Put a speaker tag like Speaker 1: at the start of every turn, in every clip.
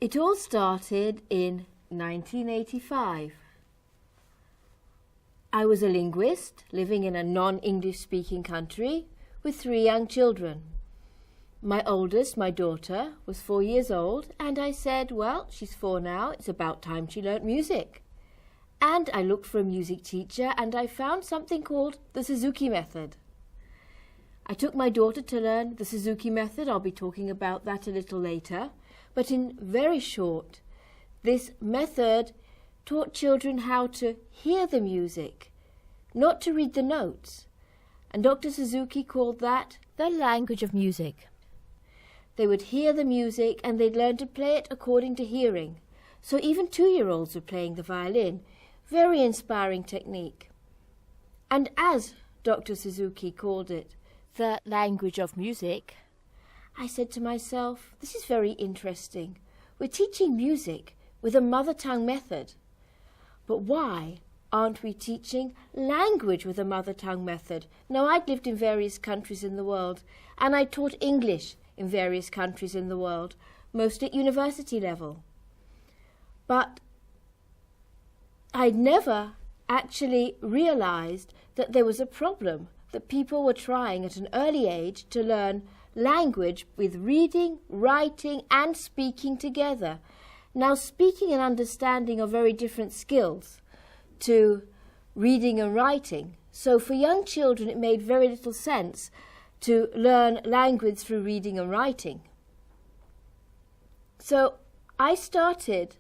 Speaker 1: It all started in 1985. I was a linguist living in a non-English speaking country with 3 young children. My oldest, my daughter, was 4 years old, and I said, well, she's 4 now, it's about time she learnt music. And I looked for a music teacher and I found something called the Suzuki method. I took my daughter to learn the Suzuki method. I'll be talking about that a little later. But in very short, this method taught children how to hear the music, not to read the notes. And Dr. Suzuki called that the language of music. They would hear the music and they'd learn to play it according to hearing. So even 2-year-olds were playing the violin. Very inspiring technique. And as Dr. Suzuki called it, the language of music, I said to myself, this is very interesting. We're teaching music with a mother tongue method. But why aren't we teaching language with a mother tongue method? Now, I'd lived in various countries in the world, and I taught English in various countries in the world, mostly at university level. But I'd never actually realized that there was a problem, that people were trying at an early age to learn language with reading, writing and speaking together. Now, speaking and understanding are very different skills to reading and writing. So for young children, it made very little sense to learn language through reading and writing. So I started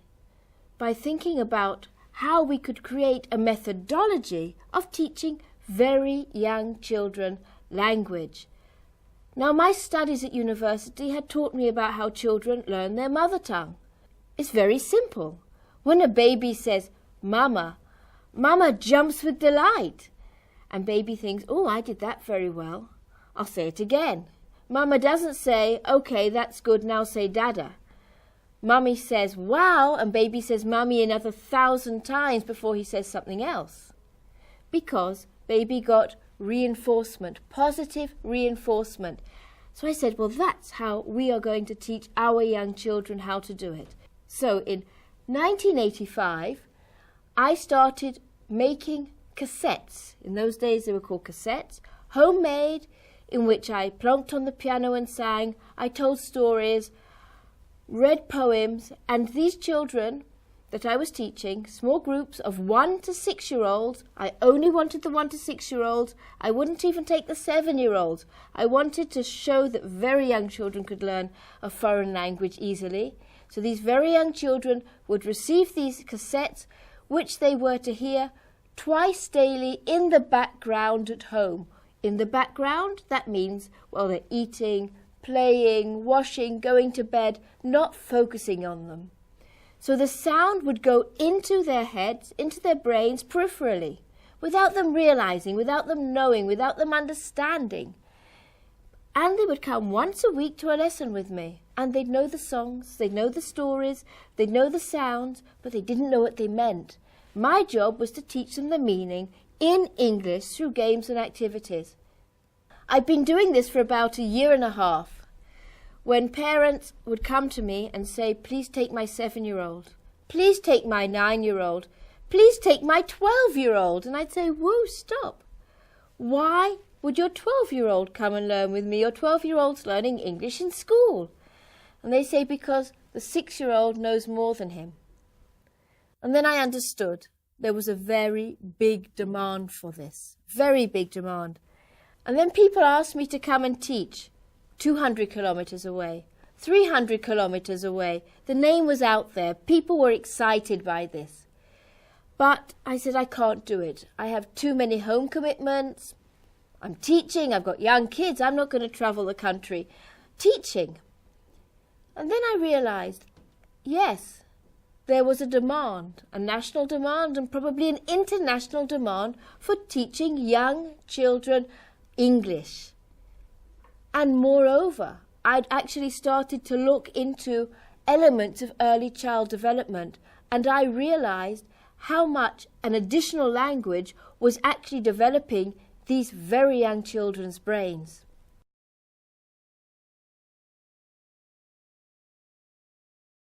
Speaker 1: by thinking about how we could create a methodology of teaching very young children language. Now, my studies at university had taught me about how children learn their mother tongue. It's very simple. When a baby says, "Mama," Mama jumps with delight. And baby thinks, "Oh, I did that very well. I'll say it again." Mama doesn't say, "Okay, that's good, now say Dada." Mummy says, "Wow," and baby says Mummy another 1,000 times before he says something else. Because baby got reinforcement, positive reinforcement. So I said, well, that's how we are going to teach our young children how to do it. So in 1985, I started making cassettes. In those days, they were called cassettes, homemade, in which I plonked on the piano and sang. I told stories, read poems, and these children that I was teaching, small groups of 1 to 6-year-olds. I only wanted the 1 to 6-year-olds. I wouldn't even take the 7-year-olds. I wanted to show that very young children could learn a foreign language easily. So these very young children would receive these cassettes, which they were to hear twice daily in the background at home. In the background, that means while they're eating, playing, washing, going to bed, not focusing on them. So the sound would go into their heads, into their brains peripherally, without them realizing, without them knowing, without them understanding. And they would come once a week to a lesson with me, and they'd know the songs, they'd know the stories, they'd know the sounds, but they didn't know what they meant. My job was to teach them the meaning in English through games and activities. I'd been doing this for about 1.5 years. When parents would come to me and say, "Please take my 7-year-old, please take my 9-year-old, please take my 12-year-old," and I'd say, "Whoa, stop. Why would your 12-year-old come and learn with me? Your 12-year-old's learning English in school." And they say, "Because the 6-year-old knows more than him." And then I understood there was a very big demand for this, very big demand. And then people asked me to come and teach 200 kilometers away, 300 kilometers away. The name was out there. People were excited by this. But I said, I can't do it. I have too many home commitments. I'm teaching. I've got young kids. I'm not going to travel the country teaching. And then I realized, yes, there was a demand, a national demand and probably an international demand for teaching young children English. And moreover, I'd actually started to look into elements of early child development, and I realized how much an additional language was actually developing these very young children's brains.